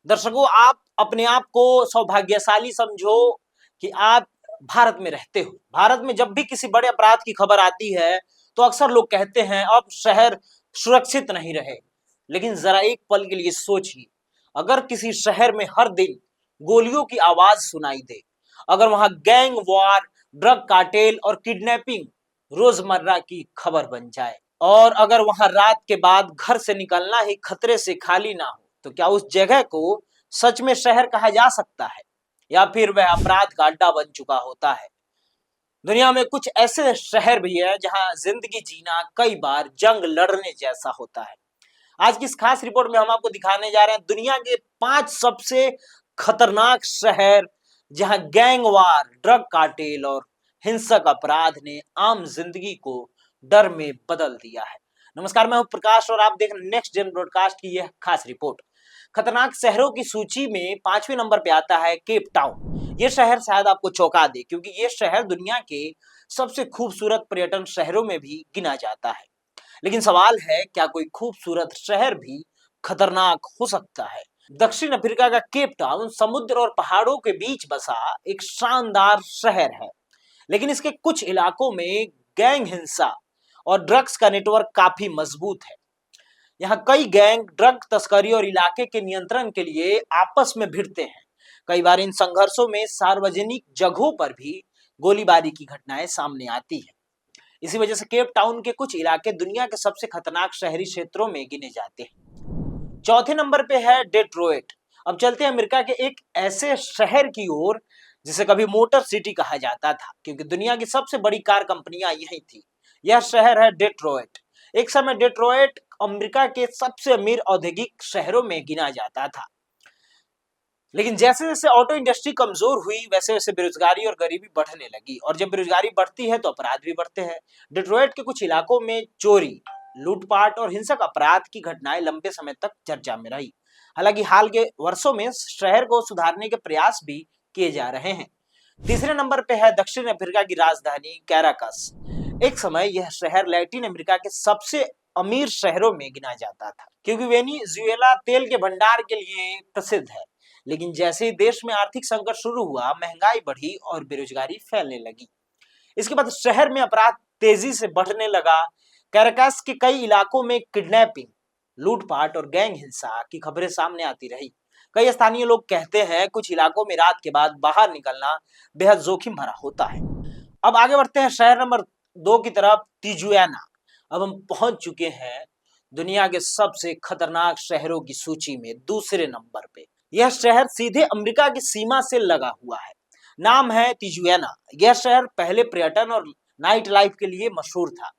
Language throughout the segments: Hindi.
दर्शकों, आप अपने आप को सौभाग्यशाली समझो कि आप भारत में रहते हो। भारत में जब भी किसी बड़े अपराध की खबर आती है तो अक्सर लोग कहते हैं अब शहर सुरक्षित नहीं रहे। लेकिन जरा एक पल के लिए सोचिए, अगर किसी शहर में हर दिन गोलियों की आवाज सुनाई दे, अगर वहां गैंग वॉर, ड्रग कार्टेल और किडनैपिंग रोजमर्रा की खबर बन जाए, और अगर वहां रात के बाद घर से निकलना ही खतरे से खाली ना हो, तो क्या उस जगह को सच में शहर कहा जा सकता है, या फिर वह अपराध का अड्डा बन चुका होता है। दुनिया में कुछ ऐसे शहर भी है जहां जिंदगी जीना कई बार जंग लड़ने जैसा होता है। आज की इस खास रिपोर्ट में हम आपको दिखाने जा रहे हैं दुनिया के 5 सबसे खतरनाक शहर जहां गैंग वार, ड्रग कार्टेल और हिंसक अपराध ने आम जिंदगी को डर में बदल दिया है। नमस्कार, मैं हूं प्रकाश और आप देख रहे हैं नेक्स्ट जेन ब्रॉडकास्ट की यह खास रिपोर्ट। खतरनाक शहरों की सूची में 5वें नंबर पे आता है केप टाउन। ये शहर शायद आपको चौंका दे, क्योंकि ये शहर दुनिया के सबसे खूबसूरत पर्यटन शहरों में भी गिना जाता है। लेकिन सवाल है, क्या कोई खूबसूरत शहर भी खतरनाक हो सकता है? दक्षिण अफ्रीका का केप टाउन समुद्र और पहाड़ों के बीच बसा एक शानदार शहर है, लेकिन इसके कुछ इलाकों में गैंग हिंसा और ड्रग्स का नेटवर्क काफी मजबूत है। यहाँ कई गैंग ड्रग तस्करी और इलाके के नियंत्रण के लिए आपस में भिड़ते हैं। कई बार इन संघर्षों में सार्वजनिक जगहों पर भी गोलीबारी की घटनाएं सामने आती है। इसी वजह से केप टाउन के कुछ इलाके दुनिया के सबसे खतरनाक शहरी क्षेत्रों में गिने जाते हैं। चौथे नंबर पे है डेट्रॉइट। अब चलते हैं अमेरिका के एक ऐसे शहर की ओर जिसे कभी मोटर सिटी कहा जाता था, क्योंकि दुनिया की सबसे बड़ी कार कंपनियां यही थी। यह शहर है डेट्रॉइट। एक समय डेट्रॉइट अमेरिका के सबसे अमीर औद्योगिक शहरों में गिना जाता था। लेकिन जैसे जैसे ऑटो इंडस्ट्री कमजोर हुई, वैसे वैसे बेरोजगारी और गरीबी बढ़ने लगी, और जब बेरोजगारी बढ़ती है तो अपराध भी बढ़ते हैं। डिट्रॉइट के कुछ इलाकों में चोरी, लूटपाट और हिंसक अपराध की घटनाएं लंबे समय तक चर्चा में रही। हालांकि हाल के वर्षों में शहर को सुधारने के प्रयास भी किए जा रहे हैं। तीसरे नंबर पे है दक्षिण अफ्रीका की राजधानी कैराकस। एक समय यह शहर लैटिन अमेरिका के सबसे अमीर शहरों में गिना जाता था, क्योंकि वेनेजुएला तेल के भंडार के लिए प्रसिद्ध है। लेकिन जैसे ही देश में आर्थिक संकट शुरू हुआ, महंगाई बढ़ी और बेरोजगारी फैलने लगी। इसके बाद शहर में अपराध तेजी से बढ़ने लगा। कैराकस के कई इलाकों में किडनैपिंग, लूटपाट और गैंग हिंसा की खबरें सामने आती रही। कई स्थानीय लोग कहते हैं कुछ इलाकों में रात के बाद बाहर निकलना बेहद जोखिम भरा होता है। अब आगे बढ़ते हैं शहर नंबर 2 की तरफ, तिजुआना। अब हम पहुंच चुके हैं दुनिया के सबसे खतरनाक शहरों की सूची में दूसरे नंबर पे। यह शहर सीधे अमेरिका की सीमा से लगा हुआ है। नाम है तिजुआना। यह शहर पहले पर्यटन और नाइट लाइफ के लिए मशहूर था,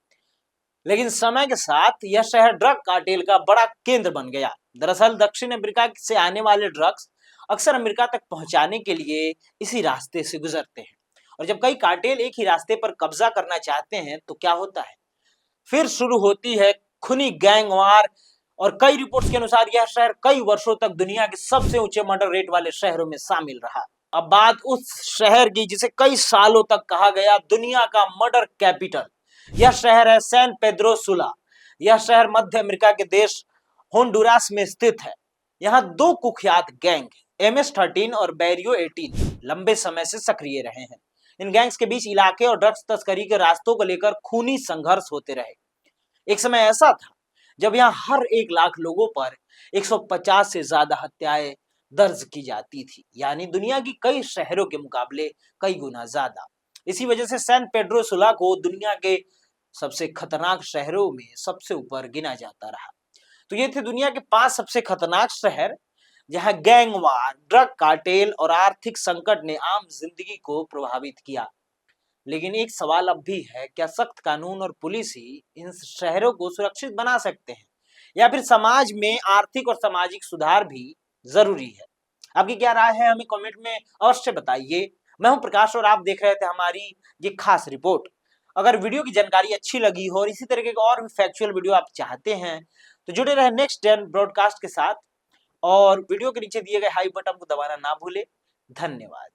लेकिन समय के साथ यह शहर ड्रग कार्टेल का बड़ा केंद्र बन गया। दरअसल दक्षिण अमेरिका से आने वाले ड्रग्स अक्सर अमेरिका तक पहुंचाने के लिए इसी रास्ते से गुजरते हैं, और जब कई कार्टेल एक ही रास्ते पर कब्जा करना चाहते हैं तो क्या होता है, फिर शुरू होती है खूनी गैंग वार। और कई रिपोर्ट्स के अनुसार यह शहर कई वर्षों तक दुनिया के सबसे ऊंचे मर्डर रेट वाले शहरों में शामिल रहा। अब बात उस शहर की जिसे कई सालों तक कहा गया दुनिया का मर्डर कैपिटल। यह शहर है सैन पेड्रो सुला। यह शहर मध्य अमेरिका के देश होंडुरास में स्थित है। यहाँ दो कुख्यात गैंग MS-13 और बैरियो 18 लंबे समय से सक्रिय रहे हैं। इन गैंग्स के बीच इलाके और ड्रग्स तस्करी के रास्तों को लेकर खूनी संघर्ष होते रहे। एक समय ऐसा था जब यहाँ हर 1 लाख लोगों पर 150 से ज्यादा हत्याएं दर्ज की जाती थी, यानी दुनिया की कई शहरों के मुकाबले कई गुना ज्यादा। इसी वजह से सैन पेड्रो सुला को दुनिया के सबसे खतरनाक शहरों में सबसे ऊपर गिना जाता रहा। तो ये थे दुनिया के 5 सबसे खतरनाक शहर जहां गैंग वार, ड्रग कार्टेल और आर्थिक संकट ने आम जिंदगी को प्रभावित किया। लेकिन एक सवाल अब भी है, क्या सख्त कानून और पुलिस ही इन शहरों को सुरक्षित बना सकते हैं, या फिर समाज में आर्थिक और सामाजिक सुधार भी जरूरी है? आपकी क्या राय है, हमें कमेंट में अवश्य बताइए। मैं हूं प्रकाश और आप देख रहे थे हमारी ये खास रिपोर्ट। अगर वीडियो की जानकारी अच्छी लगी हो और इसी तरीके के और भी फैक्चुअल वीडियो आप चाहते हैं तो जुड़े रहे नेक्स्ट जेन ब्रॉडकास्ट के साथ, और वीडियो के नीचे दिए गए हाई बटन को दबाना ना भूले। धन्यवाद।